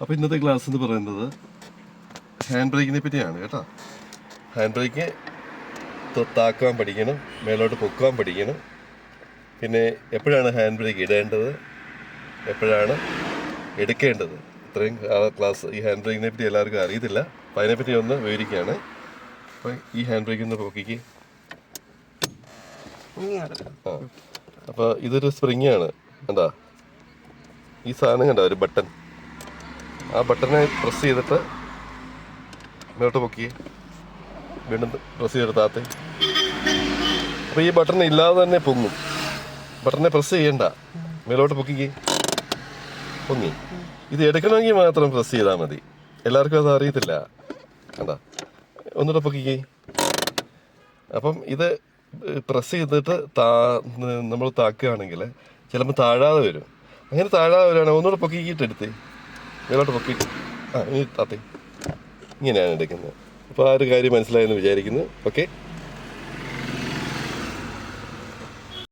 അപ്പോൾ ഇന്നത്തെ ക്ലാസ് എന്ന് പറയുന്നത് ഹാൻഡ് ബ്രേക്കിനെ പറ്റിയാണ് കേട്ടോ. ഹാൻഡ് ബ്രേക്ക് താക്കാൻ പഠിക്കണം, മേലോട്ട് പൊക്കാൻ പഠിക്കണം. പിന്നെ എപ്പോഴാണ് ഹാൻഡ് ബ്രേക്ക് ഇടേണ്ടത്, എപ്പോഴാണ് എടുക്കേണ്ടത്, ഇത്രയും ക്ലാസ് ഈ ഹാൻഡ് ബ്രേക്കിനെ പറ്റി എല്ലാവർക്കും അറിയത്തില്ല. അപ്പോൾ അതിനെപ്പറ്റി ഒന്ന് വിവരിക്കുകയാണ്. അപ്പോൾ ഈ ഹാൻഡ് ബ്രേക്ക് ഒന്ന് പൊക്കിക്ക്. അപ്പോൾ ഇതൊരു സ്പ്രിങ് ആണ്, എന്താ ഈ സാധനം കണ്ടോ, ഒരു ബട്ടൺ. ആ ബട്ടനെ പ്രസ് ചെയ്തിട്ട് മേലോട്ട് പൊക്കി, വീണ്ടും പ്രസ് ചെയ്തെടുത്താത്തെ. അപ്പോൾ ഈ ബട്ടൺ ഇല്ലാതെ തന്നെ പൊങ്ങും. ബട്ടനെ പ്രസ് ചെയ്യണ്ട, മേലോട്ട് പൊക്കിക്ക്, പൊങ്ങി. ഇത് എടുക്കണമെങ്കിൽ മാത്രം പ്രസ് ചെയ്താൽ മതി. എല്ലാവർക്കും അത് അറിയത്തില്ല. എന്താ ഒന്നുകൂടെ പൊക്കിക്ക്. അപ്പം ഇത് പ്രസ് ചെയ്തിട്ട് നമ്മൾ താക്കുകയാണെങ്കിൽ ചിലപ്പോൾ താഴാതെ വരും. അങ്ങനെ താഴാതെ വരികയാണെങ്കിൽ ഒന്നുകൂടെ പൊക്കിക്കിട്ട് എടുത്തേ, മേലോട്ട് പൊക്കിയിട്ട് ഇനി താത്തേ. ഇങ്ങനെയാണ് എടുക്കുന്നത്. അപ്പോൾ ആ ഒരു കാര്യം മനസ്സിലായെന്ന് വിചാരിക്കുന്നു. ഓക്കെ.